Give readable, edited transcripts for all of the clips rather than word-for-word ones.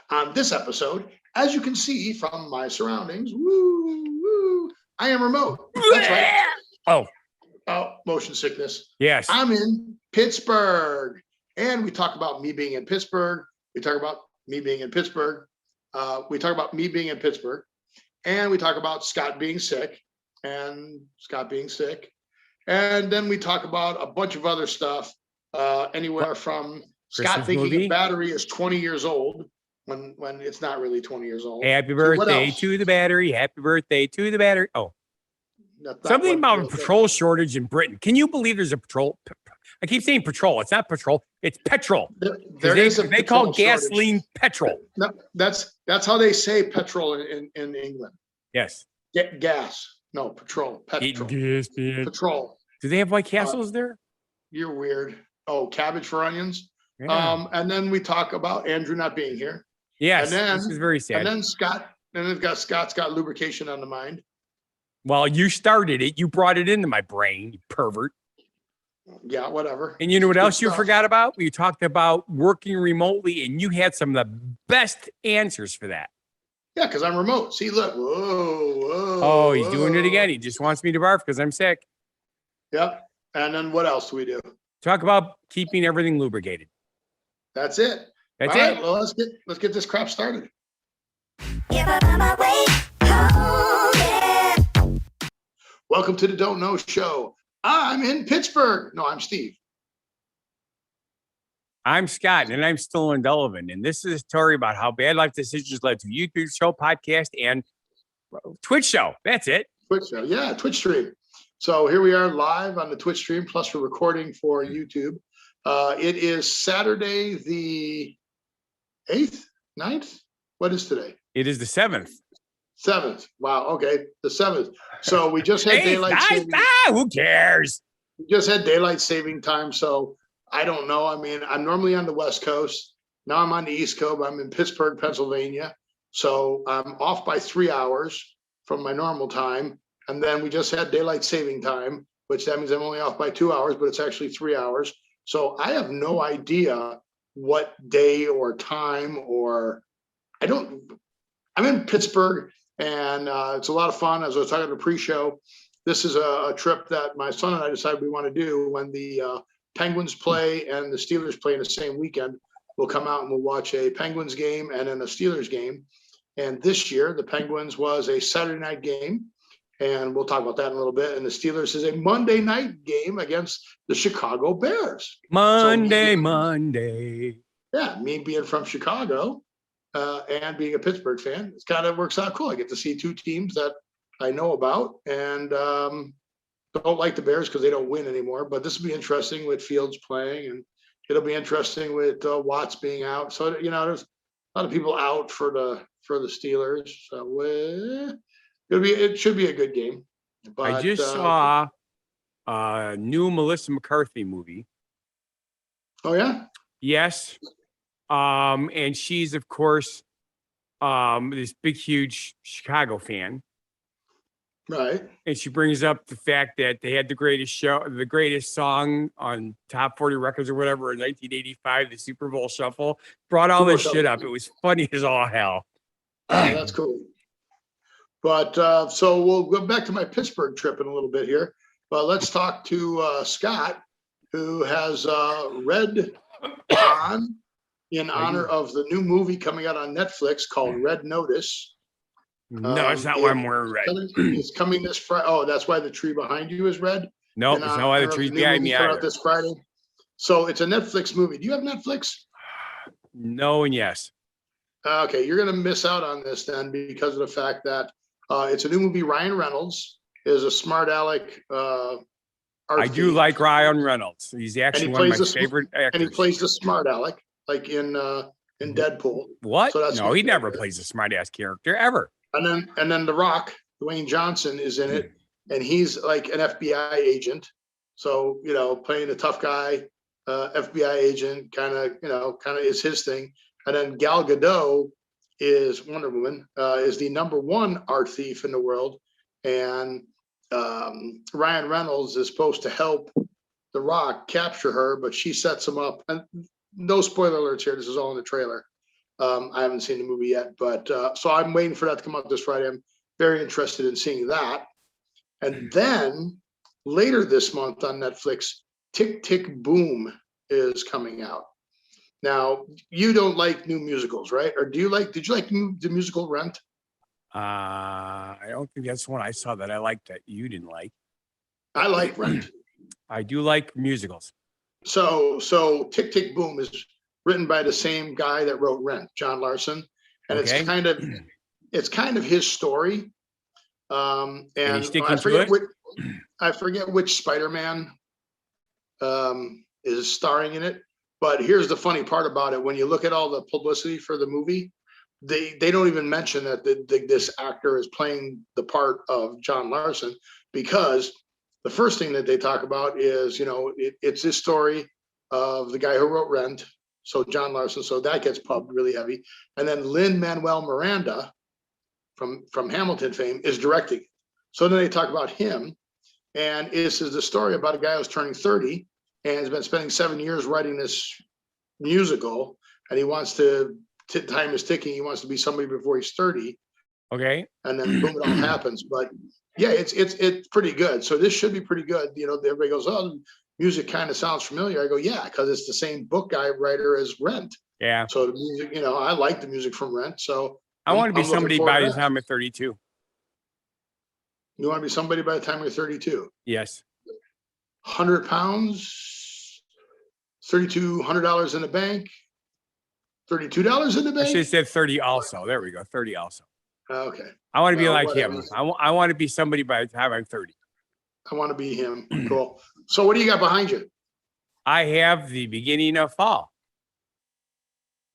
On this episode, as you can see from my surroundings, woo, I am remote. That's right. Oh, motion sickness. Yes. I'm in Pittsburgh. And we talk about me being in Pittsburgh. We talk about me being in Pittsburgh. We talk about me being in Pittsburgh. And we talk about Scott being sick. And then we talk about a bunch of other stuff. Anywhere from Scott thinking a battery is 20 years old when it's not really 20 years old. Happy birthday to the battery. Happy birthday to the battery. Oh. Something about a petrol shortage in Britain. Can you believe there's a petrol? I keep saying petrol. It's not petrol. It's petrol. They call gasoline petrol. No, that's how they say petrol in England. Yes. Gas. No, petrol. Petrol. Do they have White Castles there? You're weird. Oh, cabbage for onions. Yeah. And then we talk about Andrew not being here. Yes. And then, this is very sad. And then Scott's got lubrication on the mind. Well, you started it. You brought it into my brain, you pervert. Yeah, whatever. And you know what else you forgot about? We talked about working remotely, and you had some of the best answers for that. Yeah, because I'm remote. See, look. Whoa. Oh, he's doing it again. He just wants me to barf because I'm sick. Yep. And then what else do we do? Talk about keeping everything lubricated. That's it. That's it. Right, well, let's get this crap started. Welcome to the Don't Know Show. I'm in Pittsburgh. No, I'm Steve. I'm Scott, and I'm still in Delavan. And this is a story about how bad life decisions led to YouTube show, podcast, and Twitch show. That's it. Twitch show. Yeah, Twitch stream. So here we are live on the Twitch stream, plus we're recording for YouTube. It is Saturday the 8th, 9th? What is today? It is the 7th. 7th. Wow. Okay. The 7th. So we just had daylight saving. Who cares? We just had daylight saving time. So I don't know. I mean, I'm normally on the West Coast. Now I'm on the East Coast. I'm in Pittsburgh, Pennsylvania. So I'm off by 3 hours from my normal time. And then we just had daylight saving time, which that means I'm only off by 2 hours, but it's actually 3 hours. So I have no idea what day or time I'm in Pittsburgh. And it's a lot of fun. As I was talking in the pre-show, this is a trip that my son and I decided we want to do when the Penguins play and the Steelers play in the same weekend. We'll come out and we'll watch a Penguins game and then a Steelers game. And this year, the Penguins was a Saturday night game. And we'll talk about that in a little bit. And the Steelers is a Monday night game against the Chicago Bears. Monday. Yeah, me being from Chicago. And being a Pittsburgh fan, it kind of works out cool. I get to see two teams that I know about and don't like the Bears because they don't win anymore. But this will be interesting with Fields playing, and it'll be interesting with Watts being out. So there's a lot of people out for the Steelers. So it should be a good game. But I just saw a new Melissa McCarthy movie. Oh yeah. Yes. And she's, of course, this big, huge Chicago fan. Right. And she brings up the fact that they had the greatest song on Top 40 Records or whatever in 1985, the Super Bowl Shuffle. Brought all this shit up. It was funny as all hell. Yeah, that's cool. But so we'll go back to my Pittsburgh trip in a little bit here. But let's talk to Scott, who has Red on. In honor of the new movie coming out on Netflix called Red Notice. No, it's not why I'm wearing red. It's coming this Friday. Oh, that's why the tree behind you is red? No, it's not why the tree's behind me either. This Friday. So it's a Netflix movie. Do you have Netflix? No and yes. Okay, you're going to miss out on this then because of the fact that it's a new movie. Ryan Reynolds is a smart aleck. I do like Ryan Reynolds. He's actually one of my favorite actors. And he plays the smart aleck. Like in Deadpool. What? So no, he never plays a smart ass character ever. And then The Rock, Dwayne Johnson, is in it, and he's like an FBI agent. So playing a tough guy, FBI agent, kind of is his thing. And then Gal Gadot is Wonder Woman, is the #1 art thief in the world, and Ryan Reynolds is supposed to help The Rock capture her, but she sets him up. And no spoiler alerts here. This is all in the trailer. I haven't seen the movie yet, but so I'm waiting for that to come out this Friday. I'm very interested in seeing that. And then later this month on Netflix, Tick, Tick, Boom is coming out. Now, you don't like new musicals, right? Or did you like the musical Rent? I don't think that's one I saw that I liked that you didn't like. I like Rent. I do like musicals. So Tick, Tick, Boom is written by the same guy that wrote Rent, John Larson. And Okay. it's kind of his story. And I forget which Spider-Man is starring in it. But here's the funny part about it. When you look at all the publicity for the movie, they don't even mention that this actor is playing the part of John Larson, because the first thing that they talk about is, it's this story of the guy who wrote Rent. So John Larson, so that gets pubbed really heavy. And then Lin-Manuel Miranda from Hamilton fame is directing. So then they talk about him. And this is the story about a guy who's turning 30 and has been spending 7 years writing this musical. And he wants to, time is ticking. He wants to be somebody before he's 30. Okay. And then boom, it all happens. But yeah, it's pretty good. So this should be pretty good. Everybody goes, oh, music kind of sounds familiar. I go, yeah, because it's the same book guy writer as Rent. Yeah. So the music, I like the music from Rent. So I want to be somebody by the time I'm 32. You want to be somebody by the time you're 32? Yes. 100 pounds, $3,200 in the bank, $32 in the bank. I should have said 30 also. There we go. 30 also. Okay. I want to be like him. I want to be somebody by the time I'm 30. I want to be him. Cool. So what do you got behind you? I have the beginning of fall.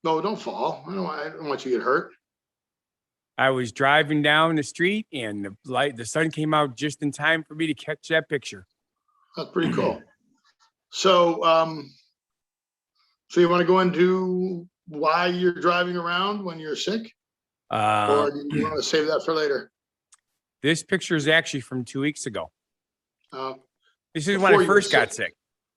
No, don't fall. I don't want you to get hurt. I was driving down the street and the sun came out just in time for me to catch that picture. That's pretty cool. So, so you want to go into why you're driving around when you're sick? Or do you want to save that for later? This picture is actually from 2 weeks ago. This is when I first got sick.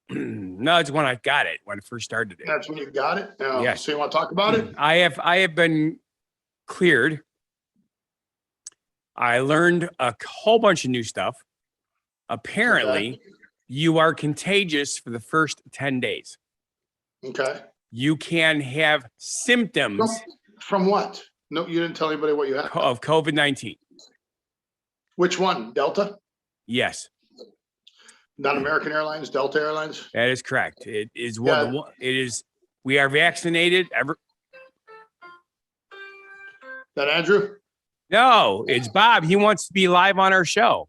No, it's when I got it, when I first started it. That's when you got it? Yes. So you want to talk about it? I have been cleared. I learned a whole bunch of new stuff. Apparently, you are contagious for the first 10 days. Okay. You can have symptoms. From what? No, you didn't tell anybody what you had. Of COVID-19. Which one? Delta? Yes. Not American Airlines, Delta Airlines? That is correct. It is we are vaccinated. That Andrew? No, it's Bob. He wants to be live on our show.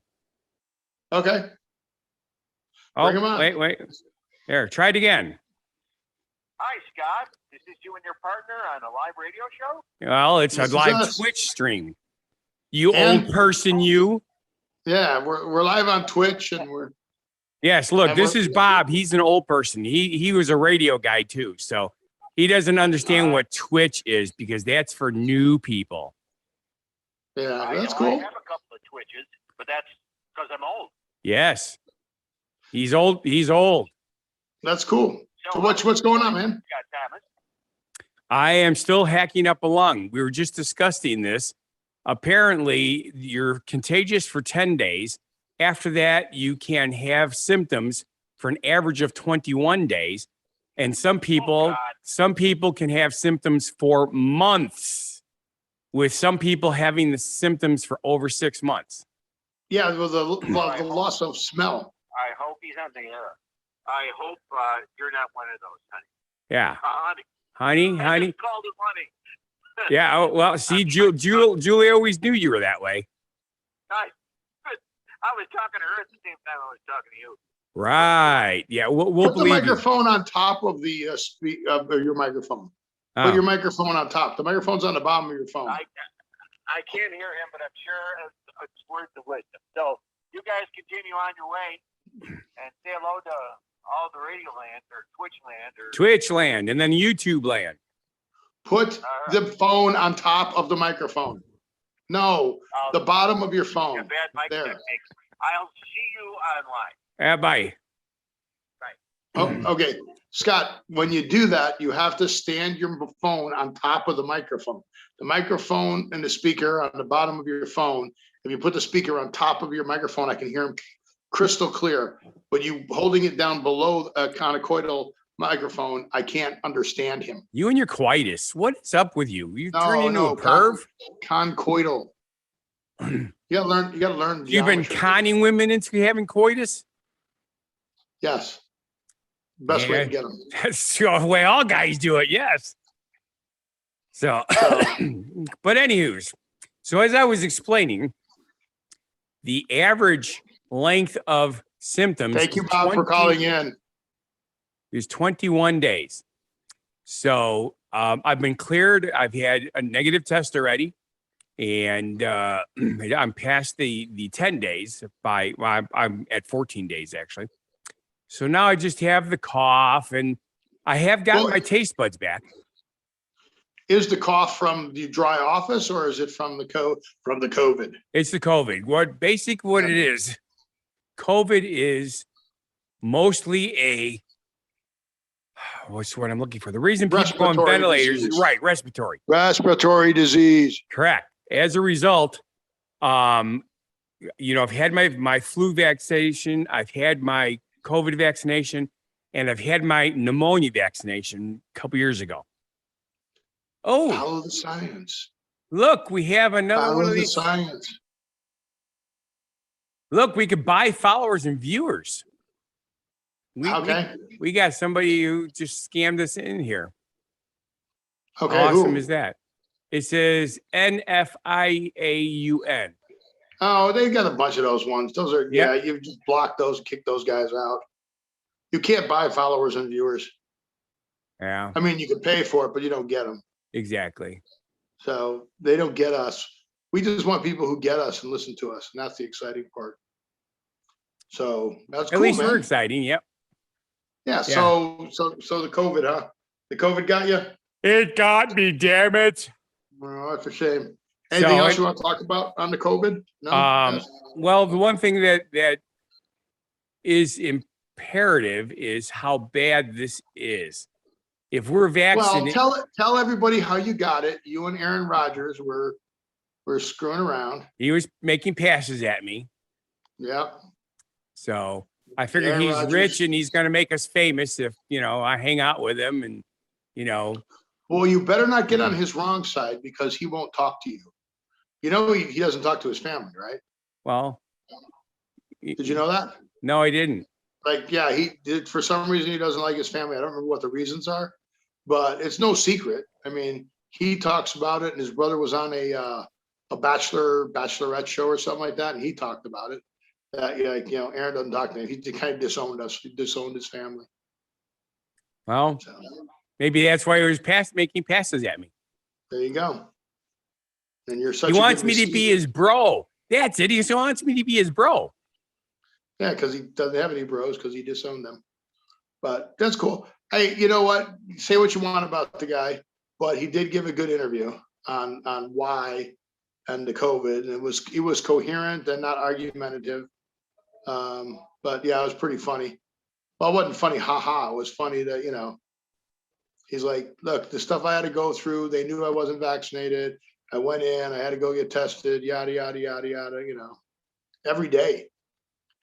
Okay. Oh, bring him on. Wait. There, try it again. Hi, Scott. Is this you and your partner on a live radio show? Well, it's a live Twitch stream. You old person, you. Yeah, we're live on Twitch and we're. Yes, look, this is Bob. He's an old person. He was a radio guy too, so he doesn't understand what Twitch is because that's for new people. Yeah, that's cool. I have a couple of Twitches, but that's because I'm old. Yes, he's old. He's old. That's cool. So what's going on, man? I am still hacking up a lung. We were just discussing this. Apparently, you're contagious for 10 days. After that, you can have symptoms for an average of 21 days. And some people can have symptoms for months, with some people having the symptoms for over 6 months. Yeah, it was the loss of smell. I hope he's on the air. I hope you're not one of those, honey. Yeah. Honey. Honey. I just called him honey. Yeah. Oh, well, see, Julie always knew you were that way. Nice. Good. I was talking to her at the same time I was talking to you. Right. Yeah. We'll Put the believe microphone on top of the your microphone. Put your microphone on top. The microphone's on the bottom of your phone. I can't hear him, but I'm sure it's worth the wisdom. So you guys continue on your way and say hello to all the radio land or Twitch land or Twitch land and then YouTube land. Put the phone on top of the microphone. No, the bottom of your phone. Bad mic there. I'll see you online. Bye. Oh, okay. Scott, when you do that, you have to stand your phone on top of the microphone. The microphone and the speaker on the bottom of your phone. If you put the speaker on top of your microphone, I can hear him crystal clear. But you holding it down below a conocoidal microphone, I can't understand him. You and your coitus. What's up with you? You turn into a perv? Concoidal. You gotta learn. You've been conning women into having coitus? Yes. Best way to get them. That's the way all guys do it, yes. So, but anywho's, so as I was explaining, the average length of symptoms. Thank you, Bob, for calling in. Is 21 days. So I've been cleared. I've had a negative test already. And I'm past the 10 days I'm at 14 days actually. So now I just have the cough and I have gotten my taste buds back. Is the cough from the dry office or is it from the COVID? It's the COVID. What it is, COVID is mostly what's what I'm looking for? The reason people go on ventilators is respiratory. Respiratory disease. Correct. As a result, I've had my flu vaccination, I've had my COVID vaccination, and I've had my pneumonia vaccination a couple years ago. Oh, follow the science. Look, we have another one of these. Science. Look, we could buy followers and viewers. We got somebody who just scammed us in here. Okay, how awesome is that? It says NFIAUN. Oh, they got a bunch of those ones. Those are, you just block those, kick those guys out. You can't buy followers and viewers. Yeah. I mean, you can pay for it, but you don't get them. Exactly. So they don't get us. We just want people who get us and listen to us. And that's the exciting part. So that's cool. At least we're exciting. Yep. Yeah. So the COVID, huh? The COVID got you? It got me, damn it. Oh, that's a shame. Anything else you want to talk about on the COVID? No? Yes. Well, the one thing that is imperative is how bad this is. If we're vaccinated, tell everybody how you got it. You and Aaron Rodgers were screwing around. He was making passes at me. Yeah. So I figured he's rich and he's going to make us famous if I hang out with him and Well, you better not get on his wrong side because he won't talk to you. He doesn't talk to his family, right? Well, did you know that? No, I didn't. He did. For some reason, he doesn't like his family. I don't remember what the reasons are, but it's no secret. I mean, he talks about it, and his brother was on a bachelorette show or something like that, and he talked about it. Aaron doesn't talk to him. He kind of disowned us. He disowned his family. Well, maybe that's why he was making passes at me. There you go. And you're such. He wants me to be his bro. That's it. He wants me to be his bro. Yeah, because he doesn't have any bros because he disowned them. But that's cool. Hey, you know what? Say what you want about the guy, but he did give a good interview on why and the COVID. And he was coherent and not argumentative. But yeah, it was pretty funny. Well, it wasn't funny, haha. It was funny that, he's like, look, the stuff I had to go through, they knew I wasn't vaccinated. I went in, I had to go get tested, yada, yada, yada, yada, every day.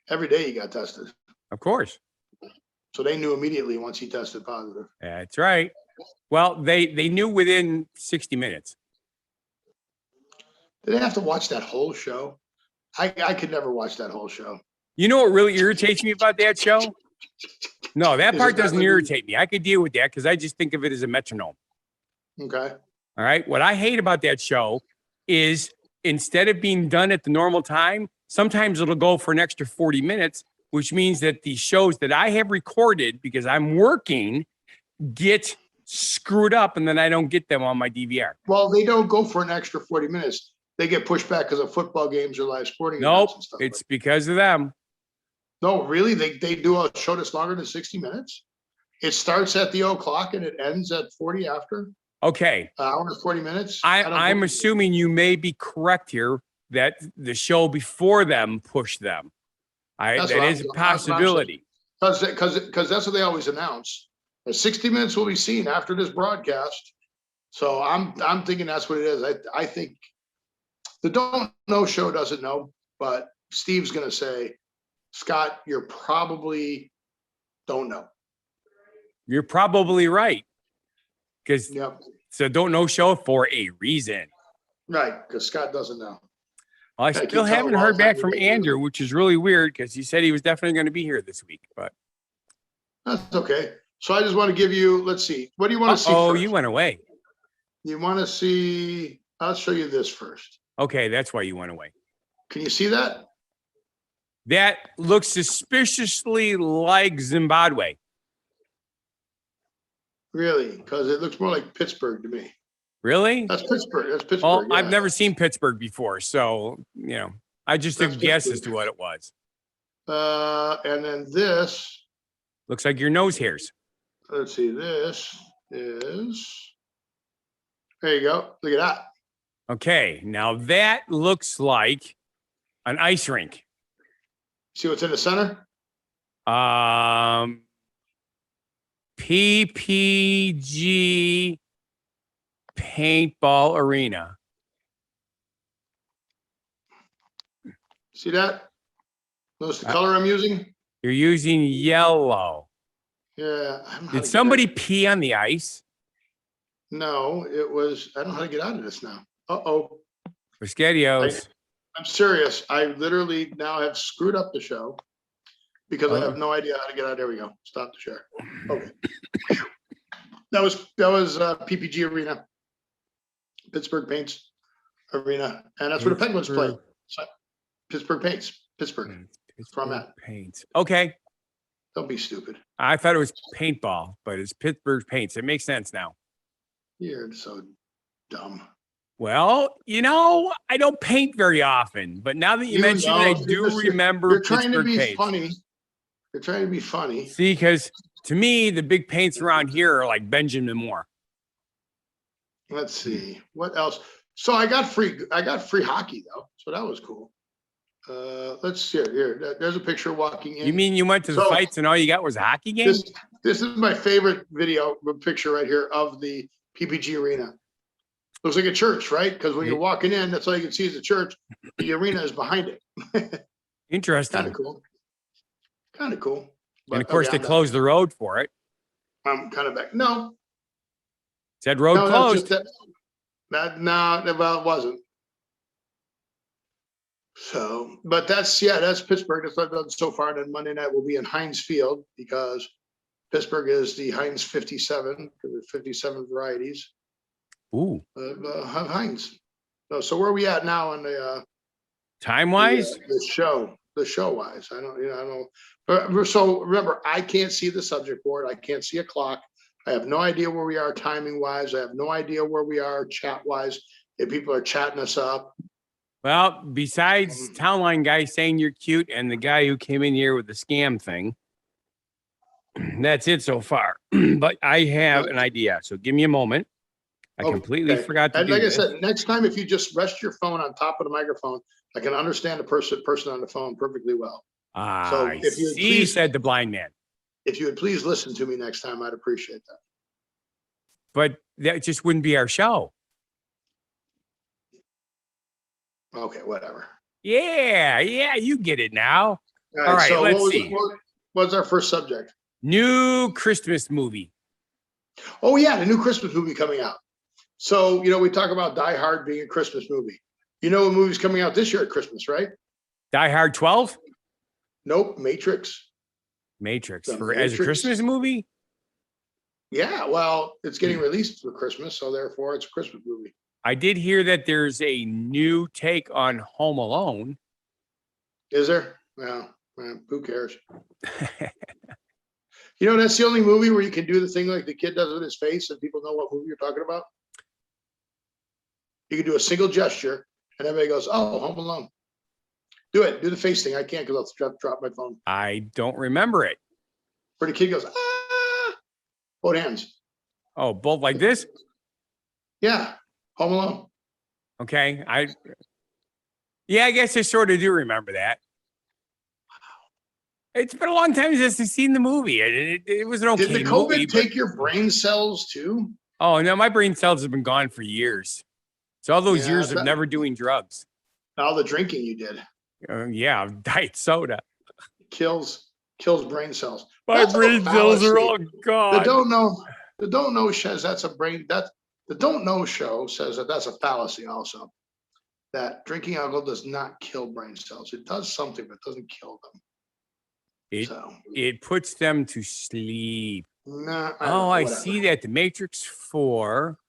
Every day he got tested. Of course. So they knew immediately once he tested positive. That's right. Well, they knew within 60 minutes. Did they have to watch that whole show? I could never watch that whole show. You know what really irritates me about that show? No, that part doesn't irritate me. I could deal with that because I just think of it as a metronome. Okay. All right. What I hate about that show is instead of being done at the normal time, sometimes it'll go for an extra 40 minutes, which means that the shows that I have recorded because I'm working get screwed up and then I don't get them on my DVR. Well, they don't go for an extra 40 minutes. They get pushed back because of football games or live sporting events and stuff. Nope, it's because of them. No, really? They do a show that's longer than 60 minutes? It starts at the 0:00 and it ends at 40 after? Okay. Hour and 40 minutes? I'm assuming you may be correct here that the show before them pushed them. That is a possibility. Because that's what they always announce. 60 Minutes will be seen after this broadcast. So I'm thinking that's what it is. I think the Don't Know show doesn't know, but Steve's going to say, Scott, you're probably don't know. You're probably right. Because Yep. So Don't Know show for a reason. Right, because Scott doesn't know. Well, I still haven't heard back from Andrew, which is really weird because he said he was definitely going to be here this week. But that's okay. So I just want to give you, let's see. What do you want to see first? Oh, you went away. You want to see, I'll show you this first. Okay, that's why you went away. Can you see that? That looks suspiciously like Zimbabwe. Really? Because it looks more like Pittsburgh to me. Really? That's Pittsburgh. That's Pittsburgh. Well, yeah. I've never seen Pittsburgh before, so I just took a guess as to what it was. And then this looks like your nose hairs. Let's see. This is. There you go. Look at that. Okay, now that looks like an ice rink. See what's in the center? PPG paintball arena. See that? Notice the color I'm using? You're using yellow. Yeah. Did somebody pee on the ice? No, it was. I don't know how to get out of this now. Uh-oh. Spaghettios. I'm serious. I literally now have screwed up the show because I have no idea how to get out. There we go. Stop the share. Okay. That was PPG Arena, Pittsburgh Paints Arena, and that's where the Penguins play. So, Pittsburgh Paints, Pittsburgh. From that Paints. Okay. Don't be stupid. I thought it was paintball, but it's Pittsburgh Paints. It makes sense now. You're so dumb. Well, I don't paint very often, but now that you mention it, I do remember you're trying Pittsburgh to be paints. funny. You're trying to be funny. See, because to me, the big paints around here are like Benjamin Moore. Let's see what else. So I got free hockey though, so that was cool. Let's see here. There's a picture walking in. You mean you went to the fights and all you got was a hockey game? This is my favorite picture right here of the PPG Arena. Looks like a church, right? Because when you're walking in, that's all you can see is the church. The arena is behind it. Interesting. Kind of cool. Kind of cool. But, and of course, they closed the road for it. I'm kind of back. No. Said road closed. Well, it wasn't. So, but that's Pittsburgh. That's what I've done so far. And then Monday night will be in Heinz Field because Pittsburgh is the Heinz 57 because there's 57 varieties. Ooh. Of Heinz. So where are we at now on the time wise? The show wise. I don't. So remember, I can't see the subject board. I can't see a clock. I have no idea where we are timing wise. I have no idea where we are chat wise. If people are chatting us up. Well, besides Townline guy saying you're cute and the guy who came in here with the scam thing, that's it so far. But I have an idea. So give me a moment. I completely forgot to do this. I said, next time, if you just rest your phone on top of the microphone, I can understand the person on the phone perfectly well. So if you said the blind man. If you would please listen to me next time, I'd appreciate that. But that just wouldn't be our show. Okay, whatever. Yeah, you get it now. All right, so let's see. What's our first subject? New Christmas movie. Oh, yeah, the new Christmas movie coming out. So, we talk about Die Hard being a Christmas movie. You know what movie's coming out this year at Christmas, right? Die Hard 12? Nope, Matrix. As a Christmas movie? Yeah, well, it's getting released for Christmas, so therefore it's a Christmas movie. I did hear that there's a new take on Home Alone. Is there? Well, who cares? That's the only movie where you can do the thing like the kid does with his face and people know what movie you're talking about. You can do a single gesture and everybody goes, oh, Home Alone. Do it. Do the face thing. I can't because I'll drop my phone. I don't remember it. Where the kid goes, ah, both hands. Oh, both like this? Yeah. Home Alone. Okay. I guess I sort of do remember that. It's been a long time since I've seen the movie. It was an okay movie. Did the COVID take your brain cells too? Oh, no, my brain cells have been gone for years. So all those years of never doing drugs. All the drinking you did. Yeah, diet soda. Kills brain cells. My brain cells are all gone. The don't know says that's a brain. The don't know show says that's a fallacy also. That drinking alcohol does not kill brain cells. It does something, but it doesn't kill them. It puts them to sleep. Nah, I see that. The Matrix 4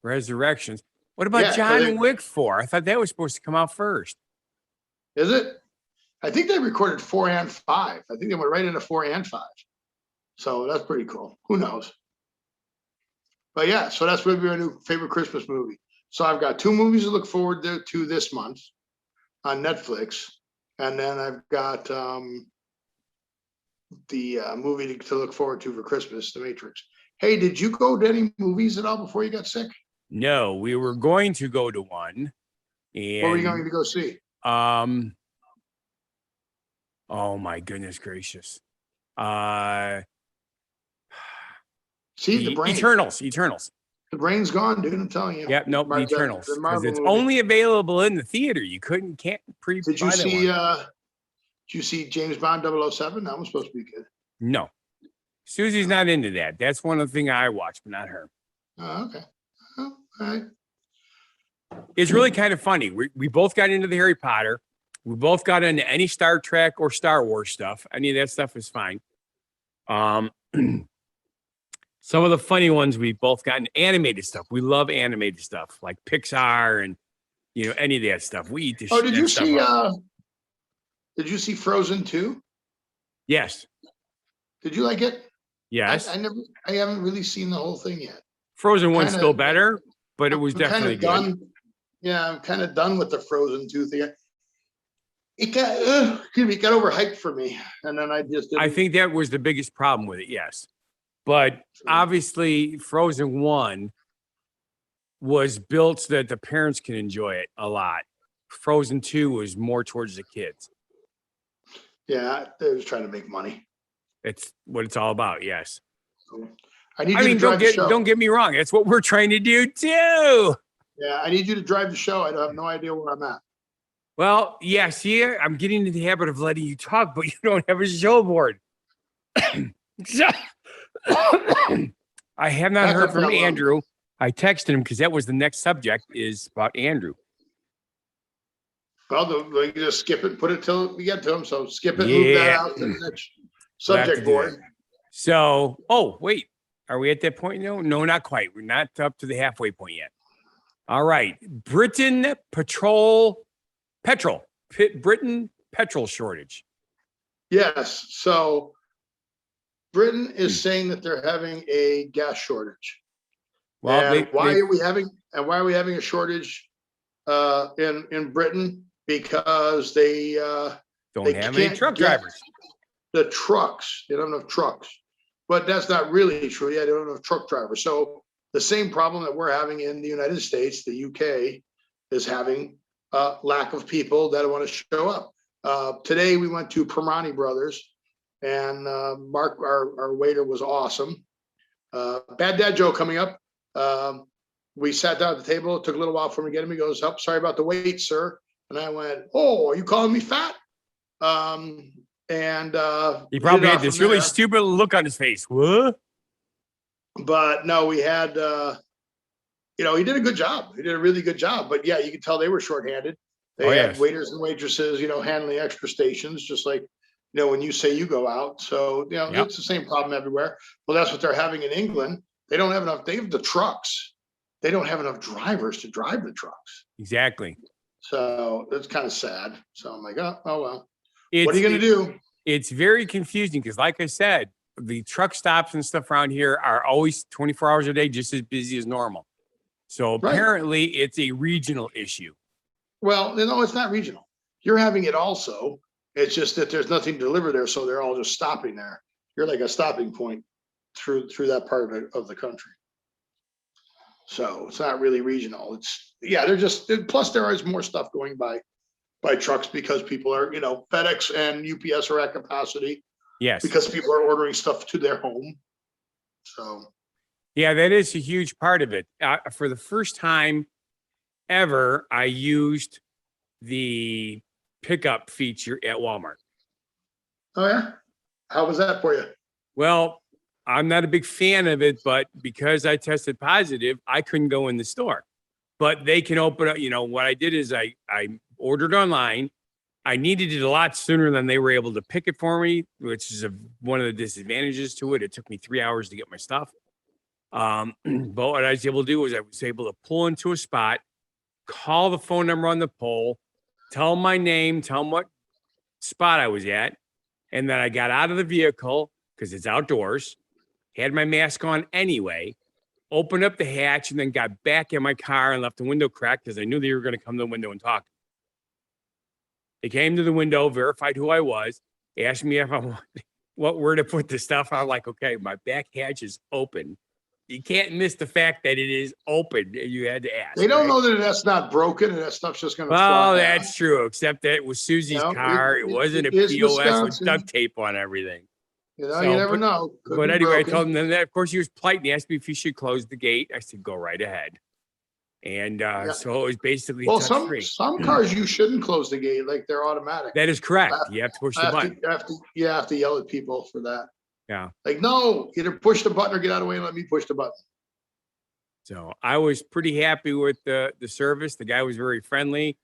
Resurrections. What about John Wick 4? I thought that was supposed to come out first. Is it? I think they recorded 4 and 5. I think they went right into 4 and 5. So that's pretty cool. Who knows? But yeah, so that's going to be our new favorite Christmas movie. So I've got 2 movies to look forward to this month on Netflix. And then I've got the movie to look forward to for Christmas, The Matrix. Hey, did you go to any movies at all before you got sick? No, we were going to go to one. And, what were you going to go see? Oh my goodness gracious. See the brain. Eternals. The brain's gone, dude. I'm telling you. Yep, nope, the Eternals. Because it's only available in the theater. You can't pre. Did you see James Bond 007? That was supposed to be good. No. Susie's not into that. That's one of the things I watch, but not her. Oh, okay. Oh, all right. It's really kind of funny. We both got into the Harry Potter. We both got into any Star Trek or Star Wars stuff. Any of that stuff is fine. Some of the funny ones we've both gotten animated stuff. We love animated stuff like Pixar and any of that stuff. We eat the shit. Did you see Frozen 2? Yes. Did you like it? Yes. I haven't really seen the whole thing yet. Frozen 1's still better, but it was definitely good. Yeah, I'm kind of done with the Frozen 2 thing. It got overhyped for me, and then I think that was the biggest problem with it. Yes, but obviously Frozen 1 was built so that the parents can enjoy it a lot. Frozen 2 was more towards the kids. Yeah, they was trying to make money. It's what it's all about. Yes. Don't get me wrong. That's what we're trying to do too. Yeah, I need you to drive the show. I have no idea where I'm at. Well, yeah, see, I'm getting into the habit of letting you talk, but you don't have a show board. I have not heard from Andrew. I texted him because that was the next subject is about Andrew. Well, we can just skip it, put it till we get to him. So skip it, move that out to the next subject board. So, wait, are we at that point? No, not quite. We're not up to the halfway point yet. All right. Britain Petrol shortage. Yes. So Britain is saying that they're having a gas shortage. Well, why are we having a shortage in Britain? Because they don't have any truck drivers. The trucks, they don't have trucks. But that's not really true. Yeah, they don't have truck drivers. So the same problem that we're having in the United States, the UK is having lack of people that want to show up. Today we went to Permani Brothers, and Mark, our waiter, was awesome. Bad Dad Joe coming up. We sat down at the table. It took a little while for him to get him. He goes, "Oh, sorry about the wait, sir." And I went, "Oh, are you calling me fat?" He probably had this really stupid look on his face. What? But no, we had, he did a good job. He did a really good job. But yeah, you could tell they were shorthanded. They had waiters and waitresses, handling extra stations, just like, when you say you go out. So, It's the same problem everywhere. Well, that's what they're having in England. They don't have enough. They have the trucks. They don't have enough drivers to drive the trucks. Exactly. So it's kind of sad. So I'm like, oh well. What are you going to do? It's very confusing because, like I said, the truck stops and stuff around here are always 24 hours a day, just as busy as normal. So apparently it's a regional issue. Well, no, it's not regional. You're having it also. It's just that there's nothing to deliver there. So they're all just stopping there. You're like a stopping point through that part of the country. So it's not really regional. Plus there is more stuff going by trucks because people are, FedEx and UPS are at capacity. Yes. Because people are ordering stuff to their home. So. Yeah, that is a huge part of it. For the first time ever, I used the pickup feature at Walmart. Oh, yeah? How was that for you? Well, I'm not a big fan of it, but because I tested positive, I couldn't go in the store. But they can open up, what I did is I ordered online. I needed it a lot sooner than they were able to pick it for me, which is one of the disadvantages to it. It took me 3 hours to get my stuff. But what I was able to do was I was able to pull into a spot, call the phone number on the pole, tell them my name, tell them what spot I was at. And then I got out of the vehicle because it's outdoors, had my mask on anyway, opened up the hatch, and then got back in my car and left the window cracked because I knew they were going to come to the window and talk. They came to the window, verified who I was, asked me if I wanted, where to put the stuff. I'm like, okay, my back hatch is open. You can't miss the fact that it is open. You had to ask. They don't know that that's not broken and that stuff's just going to. Well, that's true, except that it was Susie's car. It wasn't a POS with duct tape on everything. You never know. But anyway, I told him that, of course, he was polite and he asked me if he should close the gate. I said, go right ahead. And so it was basically some cars you shouldn't close the gate, like they're automatic. That is correct. You have to push the button. You have to yell at people for that. Yeah. Like, no, either push the button or get out of the way and let me push the button. So I was pretty happy with the service. The guy was very friendly.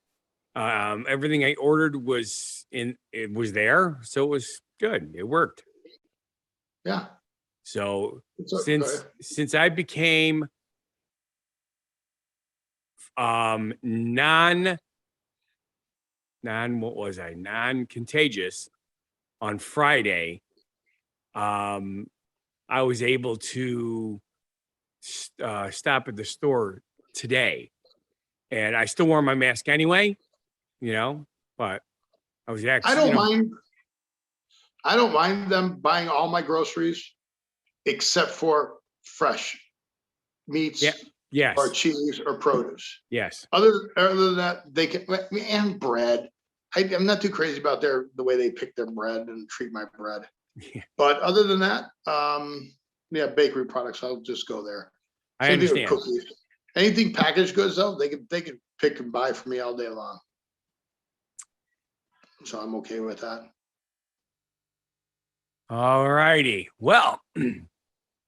Everything I ordered was there. So it was good. It worked. Yeah. So since I became non-contagious on Friday, I was able to stop at the store today, and I still wore my mask anyway, but I was actually. I don't mind them buying all my groceries except for fresh meats. Yeah. Yes. Or cheese or produce. Yes. Other than that, they can, and bread. I'm not too crazy about the way they pick their bread and treat my bread. Yeah. But other than that, bakery products, I'll just go there. I understand. Cookies. Anything packaged goods though, they can pick and buy for me all day long. So I'm okay with that. All righty. Well,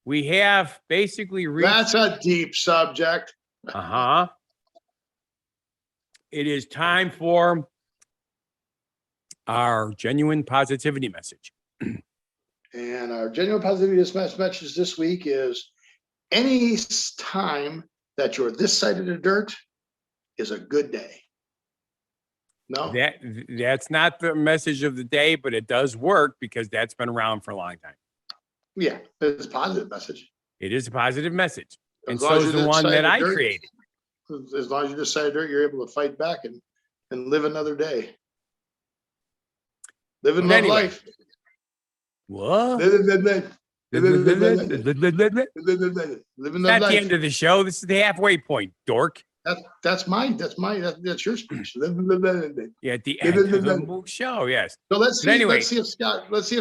we have basically reached. That's a deep subject. It is time for our genuine positivity message. And our genuine positivity message this week is: any time that you're this side of the dirt is a good day. No, that's not the message of the day, but it does work because that's been around for a long time. Yeah, it's a positive message. It is a positive message. And so is the one that I created. As long as you decide dirt, you're able to fight back and live another day. Live and love life. What? Live and That's the end of the show. This is the halfway point, dork. That's your speech. Yeah, at the end of the show, yes. So let's see if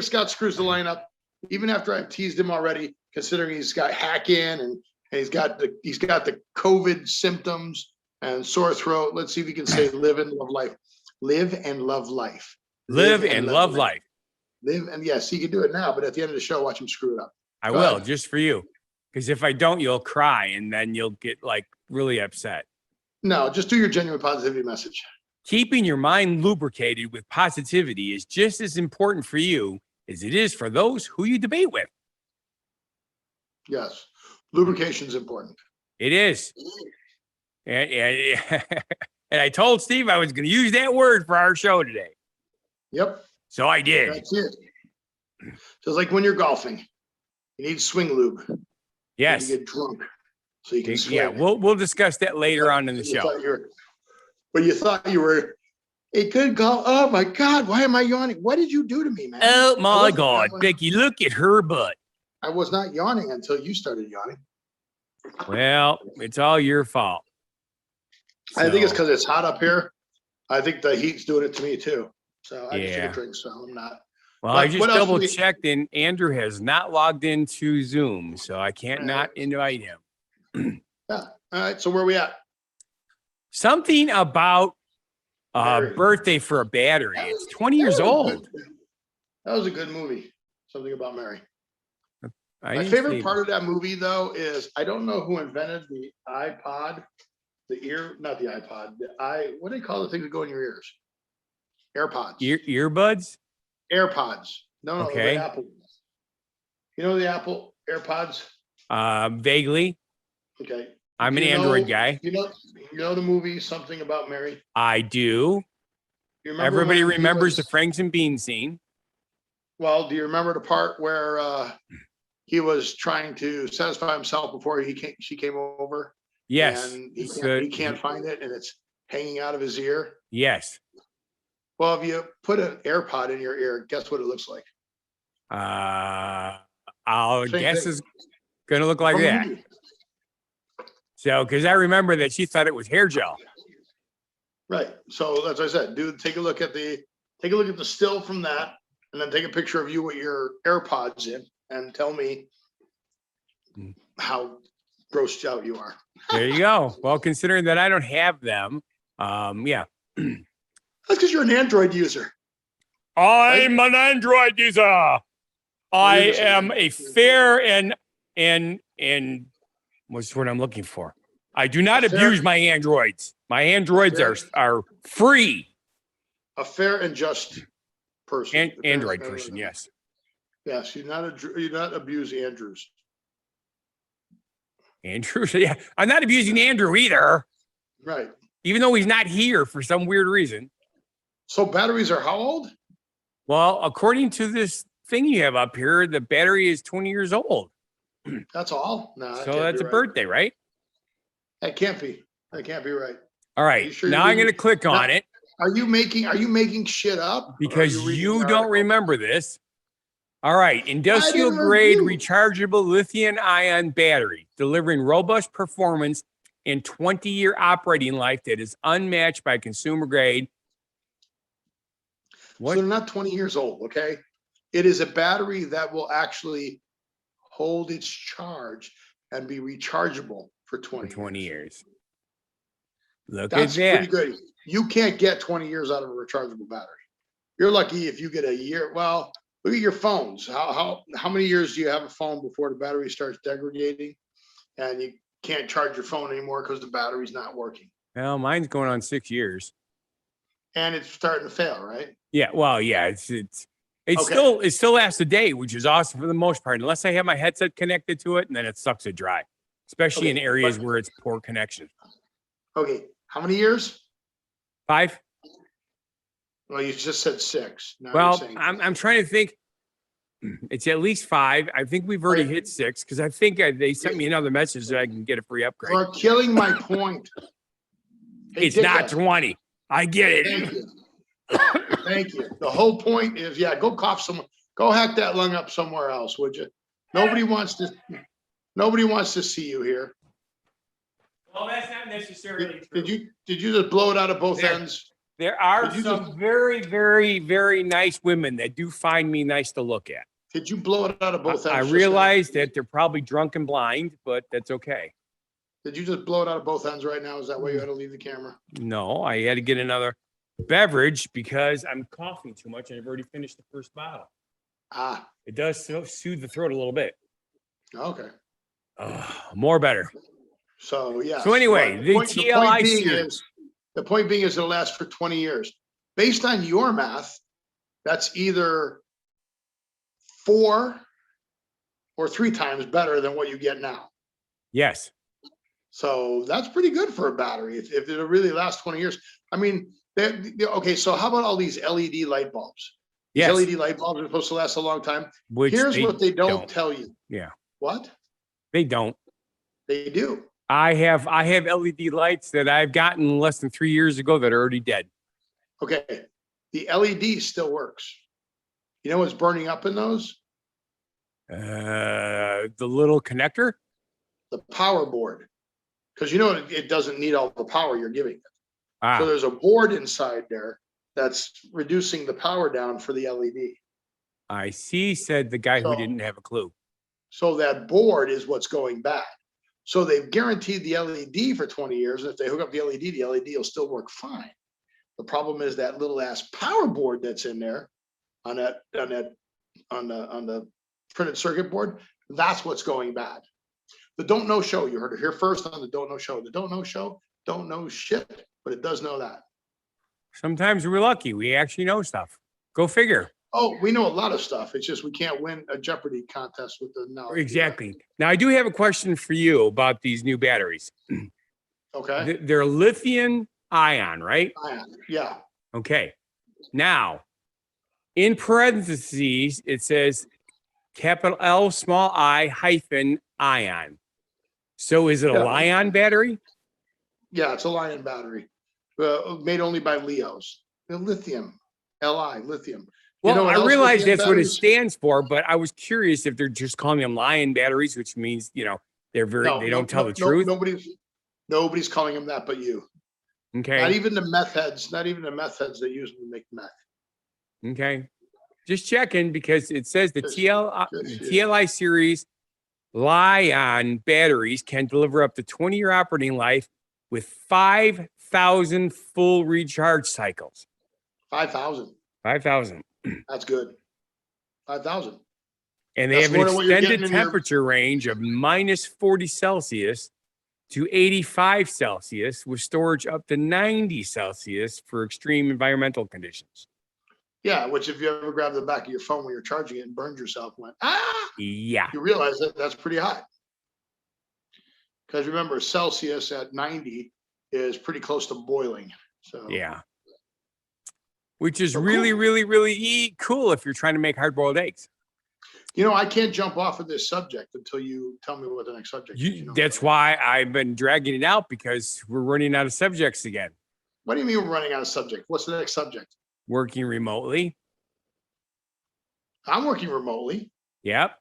Scott screws the line up. Even after I've teased him already, considering he's got hack in and he's got the COVID symptoms and sore throat. Let's see if he can say live and love life. Live and love life. Live and love life. Live and yes, he can do it now, but at the end of the show, watch him screw it up. I will, just for you. Because if I don't, you'll cry and then you'll get really upset. No, just do your genuine positivity message. Keeping your mind lubricated with positivity is just as important for you as it is for those who you debate with. Yes. Lubrication is important. It is. And I told Steve I was going to use that word for our show today. Yep. So I did. That's it. So it's like when you're golfing, you need swing lube. Yes. You get drunk so you can swing. Yeah, we'll discuss that later on in the show. But you thought you were a good golf. Oh my God, why am I yawning? What did you do to me, man? Oh my God, Becky, look at her butt. I was not yawning until you started yawning. Well, it's all your fault. I think it's because it's hot up here. I think the heat's doing it to me too. So I just took a drink, so I'm not. Well, I just double checked, and Andrew has not logged into Zoom, so I can't not invite him. Yeah. All right. So where are we at? Something about birthday for a battery. It's 20 years old. That was a good movie. Something about Mary. My favorite part of that movie, though, is I don't know who invented the iPod, not the iPod. What do they call the things that go in your ears? AirPods. Earbuds? AirPods. No, okay. The Apple. You know the Apple AirPods? Vaguely. Okay. I'm an Android guy. You know the movie Something About Mary? I do. Everybody remembers the Franks and Beans scene. Well, do you remember the part where he was trying to satisfy himself before she came over? Yes. And he can't find it, and it's hanging out of his ear. Yes. Well, if you put an AirPod in your ear, guess what it looks like? I'll guess it's going to look like that. So, because I remember that she thought it was hair gel. Right. So that's what I said. Dude, take a look at the still from that, and then take a picture of you with your AirPods in, and tell me how grossed out you are. There you go. Well, considering that I don't have them, yeah. That's because you're an Android user. I'm an Android user. I am a fair and what's what I'm looking for. I do not abuse my Androids. My Androids are free. A fair and just person. Android person, yes. Yes, you're not abuse Andrews. Andrew, yeah. I'm not abusing Andrew either. Right. Even though he's not here for some weird reason. So batteries are how old? Well, according to this thing you have up here, the battery is 20 years old. That's all? No. So that's a birthday, right? That can't be. That can't be right. All right. Sure now I'm going to click on it. Are you making shit up? Because you don't remember this. All right. Industrial grade rechargeable lithium ion battery, delivering robust performance and 20-year operating life that is unmatched by consumer grade. What? So they're not 20 years old, okay? It is a battery that will actually hold its charge and be rechargeable for 20 years. Look That's at that. Pretty good. You can't get 20 years out of a rechargeable battery. You're lucky if you get a year. Well, look at your phones. How many years do you have a phone before the battery starts degrading and you can't charge your phone anymore because the battery's not working? Well, mine's going on 6 years. And it's starting to fail, right? Yeah. Well, yeah. It still lasts a day, which is awesome for the most part, unless I have my headset connected to it, and then it sucks it dry, especially in areas where it's poor connection. Okay. How many years? 5. Well, you just said 6. Now well, I'm trying to think. It's at least 5. I think we've already hit 6 because I think they sent me another message that I can get a free upgrade. You're killing my point. It's not 20. I get it. Thank you. Thank you. The whole point is, go cough somewhere. Go hack that lung up somewhere else, would you? Nobody wants to see you here. Well, that's not necessarily true. Did you just blow it out of both ends? There are some very, very, very nice women that do find me nice to look at. Did you blow it out of both ends? I realize that they're probably drunk and blind, but that's okay. Did you just blow it out of both ends right now? Is that why you had to leave the camera? No, I had to get another beverage because I'm coughing too much and I've already finished the first bottle. It does soothe the throat a little bit. Okay. More better. So yeah. So anyway, the TLI series. The point being is it'll last for 20 years. Based on your math, that's either 4 or 3 times better than what you get now. Yes. So that's pretty good for a battery if it'll really last 20 years. I mean, okay, so how about all these LED light bulbs? Yes. These LED light bulbs are supposed to last a long time. Here's what they don't tell you. Yeah. What? They don't. They do. I have LED lights that I've gotten less than 3 years ago that are already dead. Okay. The LED still works. You know what's burning up in those? The little connector? The power board. Because you know it doesn't need all the power you're giving it. So there's a board inside there that's reducing the power down for the LED. I see, said the guy who didn't have a clue. So that board is what's going bad. So they've guaranteed the LED for 20 years. And if they hook up the LED will still work fine. The problem is that little ass power board that's in there on the printed circuit board. That's what's going bad. The don't know show, you heard it here first on the don't know show. The don't know show don't know shit, but it does know that. Sometimes we're lucky. We actually know stuff. Go figure. Oh, we know a lot of stuff. It's just we can't win a Jeopardy contest with the knowledge. Exactly. Now, I do have a question for you about these new batteries. Okay. They're lithium ion, right? Ion. Yeah. Okay. Now, in parentheses, it says capital L, small I, hyphen ion. So is it a Li-ion battery? Yeah, it's a Li-ion battery. Made only by Leos. The lithium. Li, lithium. Well, I realize that's what it stands for, but I was curious if they're just calling them Li-ion batteries, which means, they're they don't tell the truth. Nobody's calling them that but you. Okay. Not even the meth heads that use them to make meth. Okay. Just checking because it says the TLI series Li-ion batteries can deliver up to 20-year operating life with 5,000 full recharge cycles. 5,000. 5,000. That's good. 5,000. And they have an extended temperature range of minus 40 Celsius to 85 Celsius with storage up to 90 Celsius for extreme environmental conditions. Yeah, which if you ever grab the back of your phone when you're charging it and burned yourself, yeah, you realize that that's pretty hot. Because remember, Celsius at 90 is pretty close to boiling. So yeah, which is really cool if you're trying to make hard-boiled eggs. I can't jump off of this subject until you tell me what the next subject is. That's why I've been dragging it out, because we're running out of subjects again. What do you mean we're running out of subject? What's the next subject? Working remotely. I'm working remotely. Yep.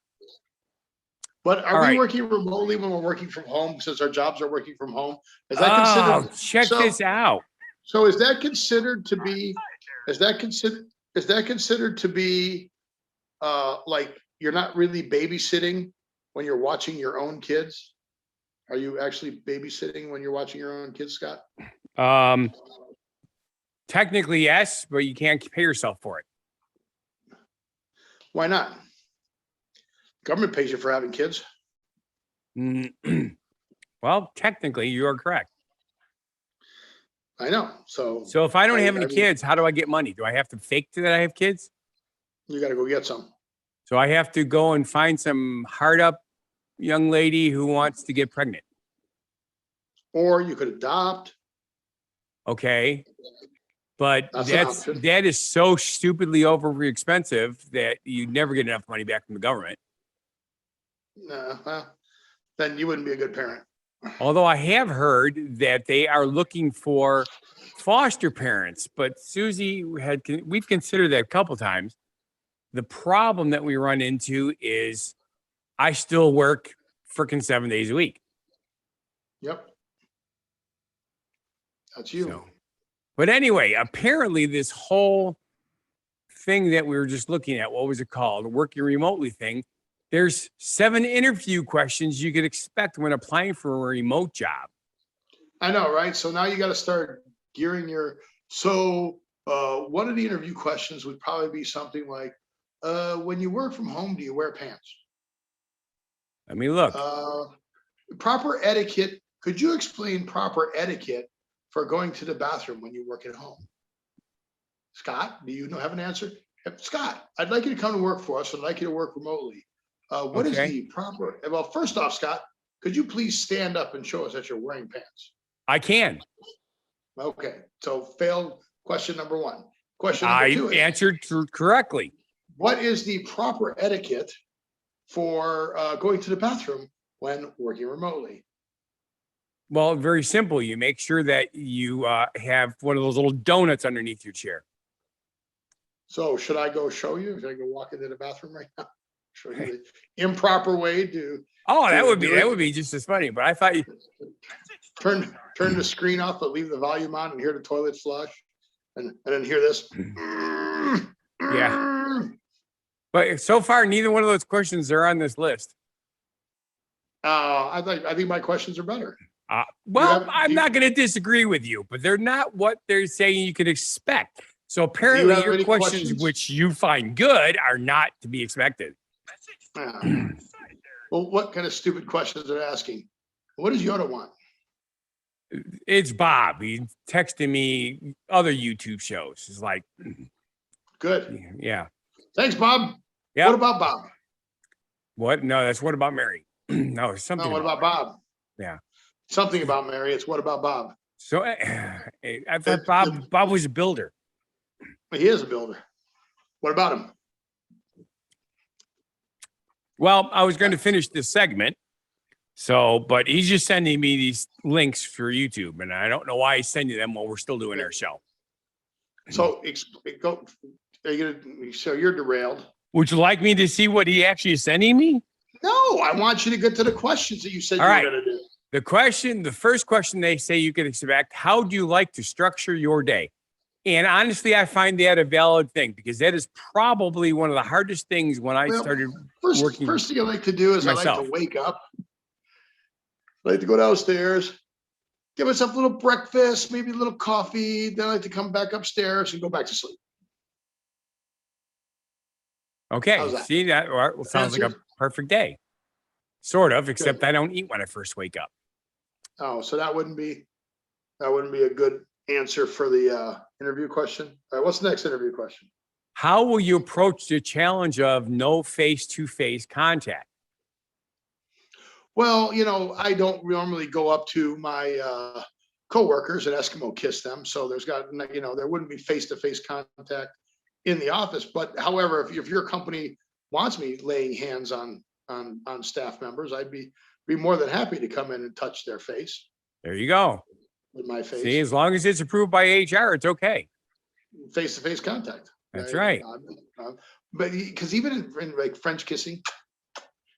But are we working remotely when we're working from home, since our jobs are working from home? Is that considered? Check this out. So is that considered to be? Is that considered to be like you're not really babysitting when you're watching your own kids? Are you actually babysitting when you're watching your own kids, Scott? Technically, yes, but you can't pay yourself for it. Why not? Government pays you for having kids. Well, technically, you are correct. I know. So if I don't have any kids, how do I get money? Do I have to fake that I have kids? You got to go get some. So I have to go and find some hard up young lady who wants to get pregnant. Or you could adopt. Okay. But that is so stupidly over expensive that you never get enough money back from the government. Well, then you wouldn't be a good parent. Although I have heard that they are looking for foster parents, but Susie we've considered that a couple times. The problem that we run into is I still work freaking 7 days a week. Yep. That's you. So, but anyway, apparently this whole thing that we were just looking at, what was it called? The working remotely thing. There's 7 interview questions you could expect when applying for a remote job. I know, right? So now you got to start gearing your. So one of the interview questions would probably be something like, when you work from home, do you wear pants? I mean, look. Proper etiquette. Could you explain proper etiquette for going to the bathroom when you work at home? Scott, do you have an answer? Scott, I'd like you to come to work for us. I'd like you to work remotely. What is the proper? Well, first off, Scott, could you please stand up and show us that you're wearing pants? I can. Okay, so failed question number 1. Question number 2. I answered correctly. What is the proper etiquette for going to the bathroom when working remotely? Well, very simple. You make sure that you have one of those little donuts underneath your chair. So should I go show you? Should I go walk into the bathroom right now? Show you the improper way to. Oh, that would be just as funny. But I thought you turn the screen off, but leave the volume on and hear the toilet flush, and then hear this. Yeah. But so far, neither one of those questions are on this list. I think my questions are better. I'm not going to disagree with you, but they're not what they're saying you could expect. So apparently your questions, which you find good, are not to be expected. Well, what kind of stupid questions are they asking? What does Yoda want? It's Bob. He texted me other YouTube shows. It's like, good. Yeah. Thanks, Bob. Yeah. What about Bob? What? No, that's What About Mary? No, something. No, what about Bob? Yeah. Something about Mary. It's What About Bob? So I thought Bob was a builder. He is a builder. What about him? Well, I was going to finish this segment. But he's just sending me these links for YouTube, and I don't know why he's sending them while we're still doing our show. So you're derailed. Would you like me to see what he actually is sending me? No, I want you to get to the questions that you said you were going to do. The first question they say you can expect, how do you like to structure your day? And honestly, I find that a valid thing because that is probably one of the hardest things when I started working. First thing I like to do is myself. I like to wake up. I like to go downstairs, give myself a little breakfast, maybe a little coffee. Then I like to come back upstairs and go back to sleep. Okay. See that? Well, sounds like a perfect day. Sort of, except I don't eat when I first wake up. Oh, so that wouldn't be a good answer for the interview question. All right, what's the next interview question? How will you approach the challenge of no face-to-face contact? Well, I don't normally go up to my coworkers and Eskimo kiss them. So there wouldn't be face-to-face contact in the office. But however, if your company wants me laying hands on staff members, I'd be more than happy to come in and touch their face. There you go. With my face. See, as long as it's approved by HR, it's okay. Face-to-face contact. That's right. But because even in like French kissing,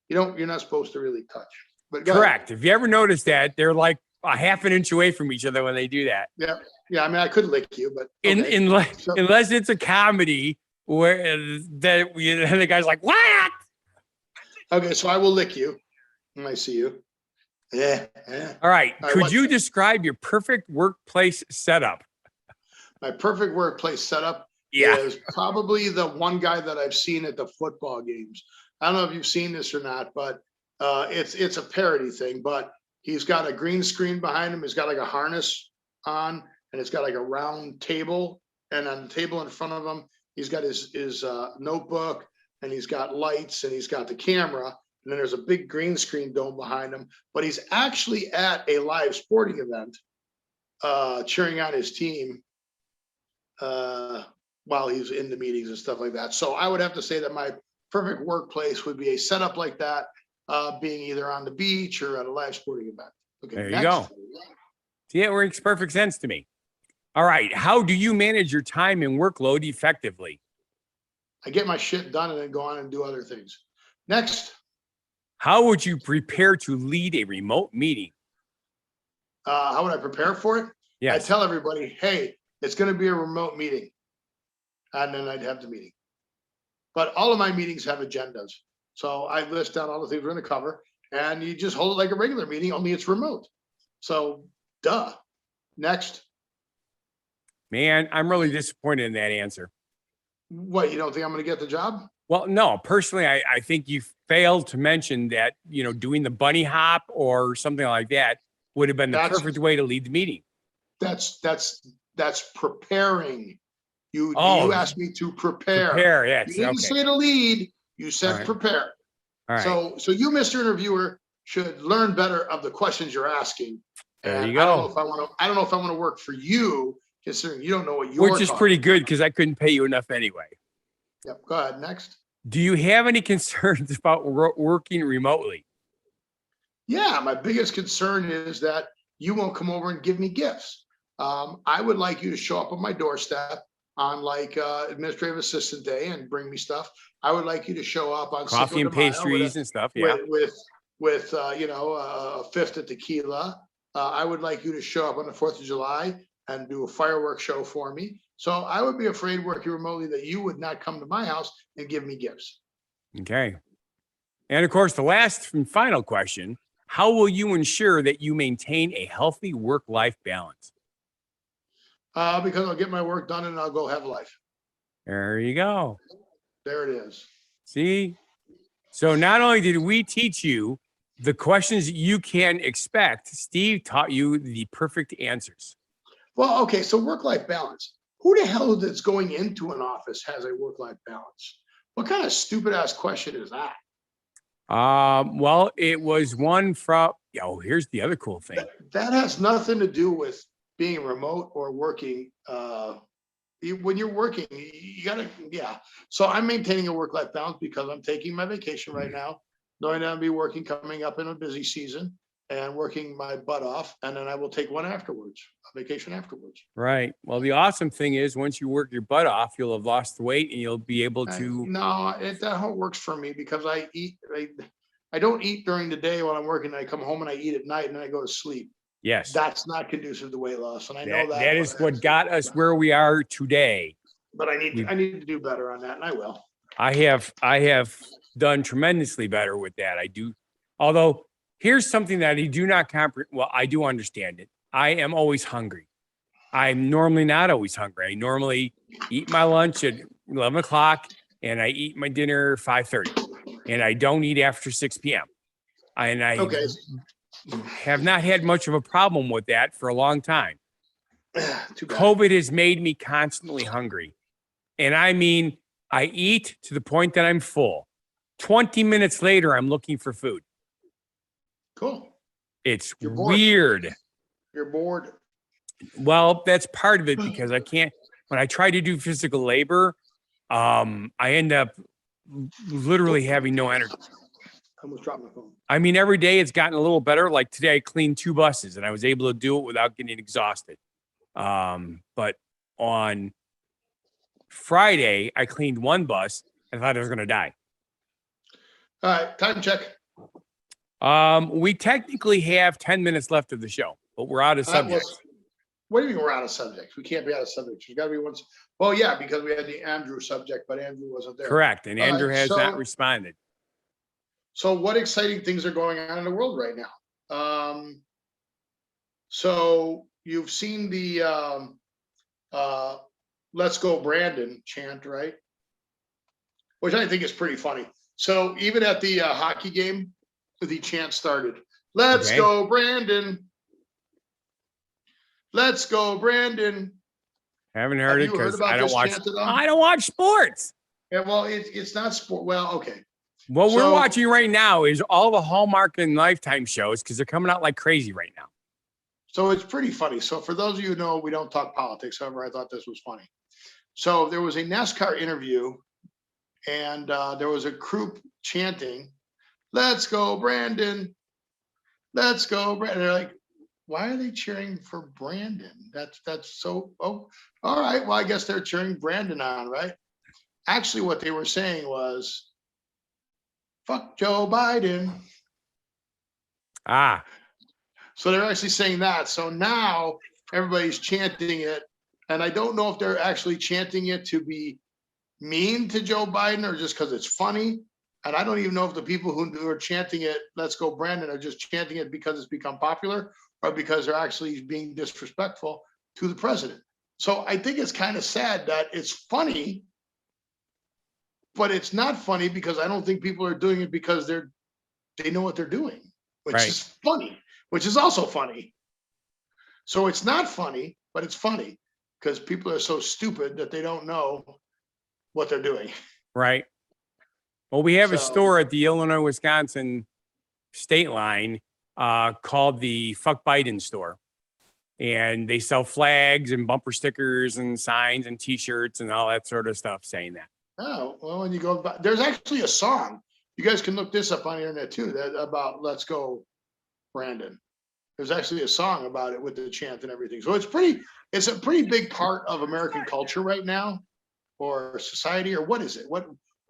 you're not supposed to really touch. But correct. If you ever notice that, they're like a half an inch away from each other when they do that. Yeah. Yeah. I mean, I could lick you, but unless it's a comedy where the guy's like, what? Okay, so I will lick you when I see you. Yeah. All right. Could you describe your perfect workplace setup? My perfect workplace setup is probably the one guy that I've seen at the football games. I don't know if you've seen this or not, but it's a parody thing. But he's got a green screen behind him. He's got like a harness on, and it's got like a round table. And on the table in front of him, he's got his notebook, and he's got lights, and he's got the camera. And then there's a big green screen dome behind him. But he's actually at a live sporting event, cheering on his team while he's in the meetings and stuff like that. So I would have to say that my perfect workplace would be a setup like that, being either on the beach or at a live sporting event. Okay, there you go. See, it makes perfect sense to me. All right. How do you manage your time and workload effectively? I get my shit done and then go on and do other things. Next. How would you prepare to lead a remote meeting? How would I prepare for it? Yes. I tell everybody, hey, it's going to be a remote meeting. And then I'd have the meeting. But all of my meetings have agendas. So I list down all the things we're going to cover. And you just hold it like a regular meeting, only it's remote. So, duh. Next. Man, I'm really disappointed in that answer. What, you don't think I'm going to get the job? Well, no, personally, I think you failed to mention that, doing the bunny hop or something like that would have been the perfect way to lead the meeting. That's preparing. You asked me to prepare. Prepare, yes. You didn't say to lead. You said prepare. All right. So you, Mr. Interviewer, should learn better of the questions you're asking. There you go. I don't know if I want to work for you, considering you don't know what you're. Which is pretty good because I couldn't pay you enough anyway. Yep. Go ahead. Next. Do you have any concerns about working remotely? Yeah, my biggest concern is that you won't come over and give me gifts. I would like you to show up on my doorstep on like administrative assistant day and bring me stuff. I would like you to show up on coffee and pastries and stuff. Yeah. With a fifth of tequila. I would like you to show up on the 4th of July and do a fireworks show for me. So I would be afraid working remotely that you would not come to my house and give me gifts. Okay. And of course, the last and final question, how will you ensure that you maintain a healthy work-life balance? Because I'll get my work done and I'll go have life. There you go. There it is. See? So not only did we teach you the questions you can expect, Steve taught you the perfect answers. Well, okay, so work-life balance. Who the hell that's going into an office has a work-life balance? What kind of stupid-ass question is that? Well, it was one from, here's the other cool thing. That has nothing to do with being remote or working. When you're working, you gotta, So I'm maintaining a work-life balance because I'm taking my vacation right now, knowing that I'll be working coming up in a busy season and working my butt off. And then I will take one afterwards, a vacation afterwards. Right. Well, the awesome thing is once you work your butt off, you'll have lost weight and you'll be able to. That whole works for me because I don't eat during the day while I'm working. I come home and I eat at night and then I go to sleep. Yes. That's not conducive to weight loss. And I know that. That is what got us where we are today. But I need to do better on that, and I will. I have done tremendously better with that. I do. Although here's something that I do not comprehend. Well, I do understand it. I am always hungry. I'm normally not always hungry. I normally eat my lunch at 11 o'clock and I eat my dinner 5:30 and I don't eat after 6 p.m. And I have not had much of a problem with that for a long time. COVID has made me constantly hungry. And I mean, I eat to the point that I'm full. 20 minutes later, I'm looking for food. Cool. It's weird. You're bored. Well, that's part of it because I can't, when I try to do physical labor, I end up literally having no energy. I almost dropped my phone. I mean, every day it's gotten a little better. Like today I cleaned 2 buses and I was able to do it without getting exhausted. But on Friday, I cleaned 1 bus and thought I was going to die. All right, time check. We technically have 10 minutes left of the show, but we're out of subjects. What do you mean we're out of subjects? We can't be out of subjects. There's got to be one. Well, yeah, because we had the Andrew subject, but Andrew wasn't there. Correct, and Andrew has not responded. So what exciting things are going on in the world right now? So you've seen the Let's Go Brandon chant, right? Which I think is pretty funny. So even at the hockey game, the chant started, Let's go Brandon. Let's go Brandon. Haven't heard it because I don't watch sports. Yeah, well, it's not sport. Well, okay. What we're watching right now is all the Hallmark and Lifetime shows because they're coming out like crazy right now. So it's pretty funny. So for those of you who know, we don't talk politics. However, I thought this was funny. So there was a NASCAR interview and there was a group chanting, Let's go, Brandon. Let's go, Brandon. They're like, why are they cheering for Brandon? That's so, all right. Well, I guess they're cheering Brandon on, right? Actually, what they were saying was, fuck Joe Biden. So they're actually saying that. So now everybody's chanting it. And I don't know if they're actually chanting it to be mean to Joe Biden or just because it's funny. And I don't even know if the people who are chanting it, Let's go Brandon, are just chanting it because it's become popular or because they're actually being disrespectful to the president. So I think it's kind of sad that it's funny, but it's not funny because I don't think people are doing it because they know what they're doing, which is funny, which is also funny. So it's not funny, but it's funny because people are so stupid that they don't know what they're doing. Right. Well, we have a store at the Illinois-Wisconsin state line called the Fuck Biden store. And they sell flags and bumper stickers and signs and T-shirts and all that sort of stuff saying that. Oh, well, when you go by, there's actually a song. You guys can look this up on the internet too, about Let's Go Brandon. There's actually a song about it with the chant and everything. So it's a pretty big part of American culture right now, or society, or what is it? What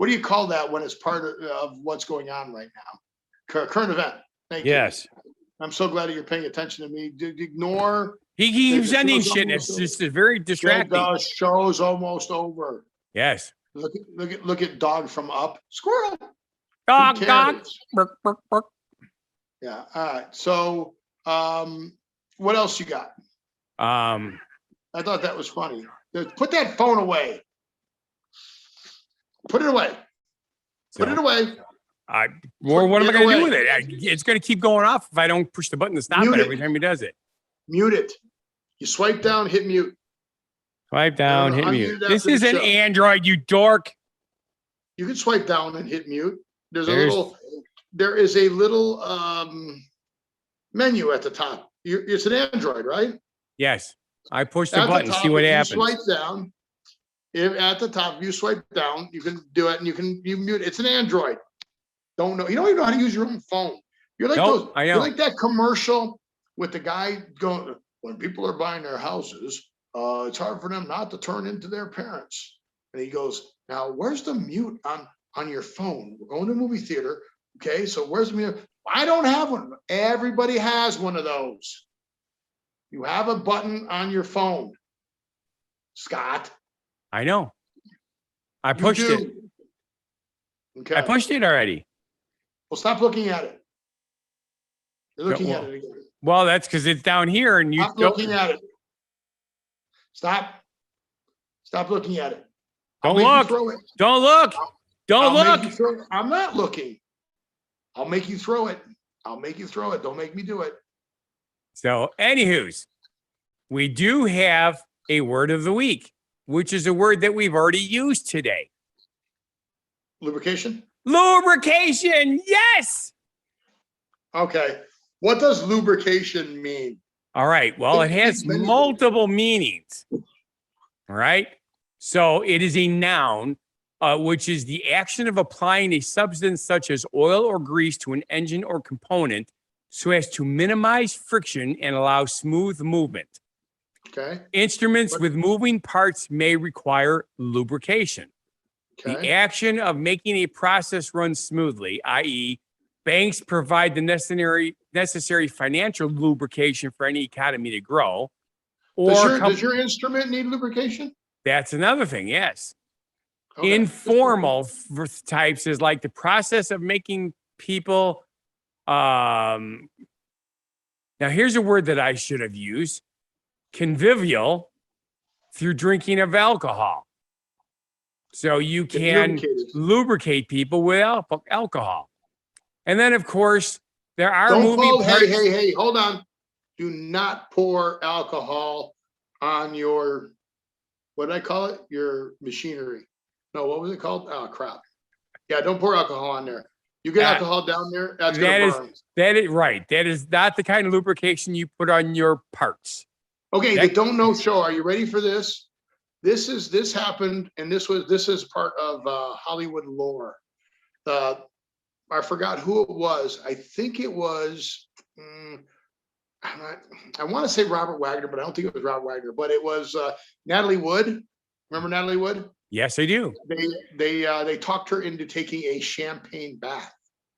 do you call that when it's part of what's going on right now? Current event. Thank you. Yes. I'm so glad that you're paying attention to me. Ignore. He keeps sending shit. It's just very distracting. The show's almost over. Yes. Look at dog from Up. Squirrel. Dog. Burk, burk, burk. Yeah. All right. So, what else you got? I thought that was funny. Put that phone away. Put it away. Put it away. What am I going to do with it? It's going to keep going off if I don't push the button to stop it every time he does it. Mute it. You swipe down, hit mute. Swipe down, hit mute. This is an Android, you dork. You can swipe down and hit mute. There is a little menu at the top. It's an Android, right? Yes. I push the button, see what happens. Swipe down. At the top, you swipe down, you can do it, and you mute. It's an Android. Don't know. You don't even know how to use your own phone. You're like you're like that commercial with the guy going, when people are buying their houses, it's hard for them not to turn into their parents. And he goes, now where's the mute on your phone? We're going to a movie theater. Okay, so where's the mute? I don't have one. Everybody has one of those. You have a button on your phone, Scott. I know. I pushed it. Okay. I pushed it already. Well, stop looking at it. You're looking at it again. Well, that's because it's down here and you Stop looking at it. Stop looking at it. Don't look. Don't look. Don't look. I'm not looking. I'll make you throw it. I'll make you throw it. Don't make me do it. So, anywho's, we do have a word of the week, which is a word that we've already used today. Lubrication? Lubrication, yes! Okay. What does lubrication mean? All right. Well, it has multiple meanings. All right. So it is a noun, which is the action of applying a substance such as oil or grease to an engine or component so as to minimize friction and allow smooth movement. Okay. Instruments with moving parts may require lubrication. Okay. The action of making a process run smoothly, i.e., banks provide the necessary financial lubrication for any economy to grow. Or does your instrument need lubrication? That's another thing, yes. Okay. Informal types is like the process of making people. Now, here's a word that I should have used. Convivial through drinking of alcohol. So you can lubricate people with alcohol. And then, of course, there are Hey, hold on. Do not pour alcohol on your, what did I call it? Your machinery. No, what was it called? Oh, crap. Yeah, don't pour alcohol on there. You get alcohol down there, that's going to burn. That is right. That is not the kind of lubrication you put on your parts. Okay, you don't know, show. Are you ready for this? This happened, and this is part of Hollywood lore. I forgot who it was. I think it was, I want to say Robert Wagner, but I don't think it was Robert Wagner, but it was Natalie Wood. Remember Natalie Wood? Yes, I do. They talked her into taking a champagne bath.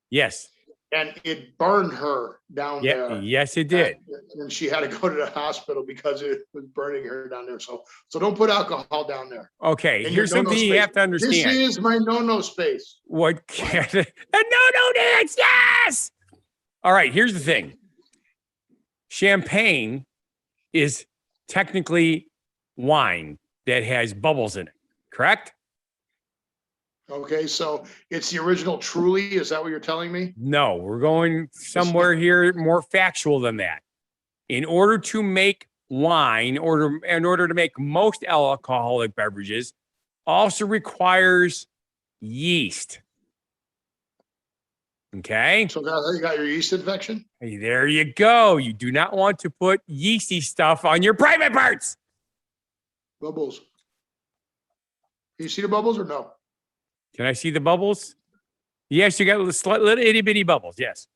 Yes. And it burned her down there. Yes, it did. And she had to go to the hospital because it was burning her down there. So don't put alcohol down there. Okay, here's something you have to understand. This is my no-no space. What? A no-no dance, yes! All right, here's the thing. Champagne is technically wine that has bubbles in it, correct? Okay, so it's the original Truly. Is that what you're telling me? No, we're going somewhere here more factual than that. In order to make wine, in order to make most alcoholic beverages, also requires yeast. Okay? So you got your yeast infection? Hey, there you go. You do not want to put yeasty stuff on your private parts. Bubbles. Can you see the bubbles or no? Can I see the bubbles? Yes, you got little itty bitty bubbles. Yes.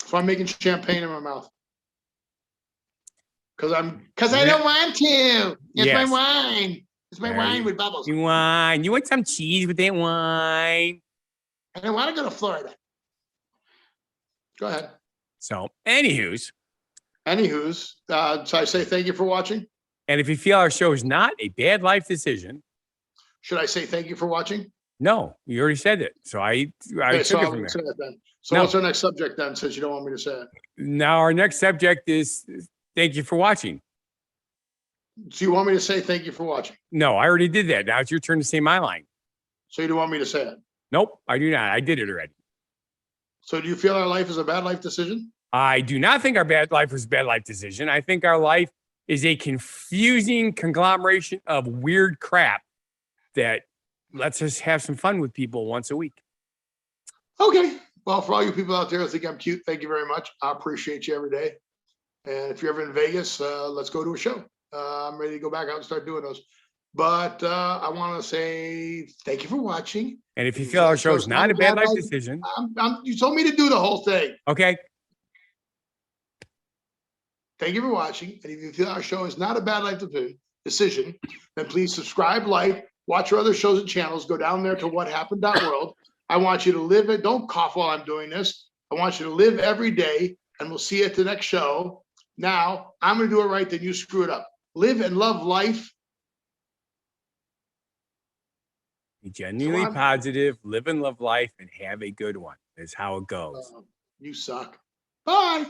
So I'm making champagne in my mouth. Because I don't want to. It's my wine. It's my wine with bubbles. Wine. You want some cheese with that wine? I don't want to go to Florida. Go ahead. So, anywho's. So I say thank you for watching. And if you feel our show is not a bad life decision, should I say thank you for watching? No, you already said it. So I Okay, took so it from there. So what's our next subject then, since you don't want me to say it? Now our next subject is thank you for watching. So you want me to say thank you for watching? No, I already did that. Now it's your turn to say my line. So you don't want me to say it? Nope, I do not. I did it already. So do you feel our life is a bad life decision? I do not think our bad life was a bad life decision. I think our life is a confusing conglomeration of weird crap that lets us have some fun with people once a week. Okay. Well, for all you people out there who think I'm cute, thank you very much. I appreciate you every day. And if you're ever in Vegas, let's go to a show. I'm ready to go back out and start doing those. But I want to say thank you for watching. And if you feel our show is not a bad life decision, you told me to do the whole thing. Okay. Thank you for watching. And if you feel our show is not a bad life decision, then please subscribe, like, watch our other shows and channels. Go down there to whathappened.world. I want you to live it. Don't cough while I'm doing this. I want you to live every day, and we'll see you at the next show. Now, I'm going to do it right, then you screw it up. Live and love life. Be genuinely positive, live and love life, and have a good one. Is how it goes. You suck. Bye.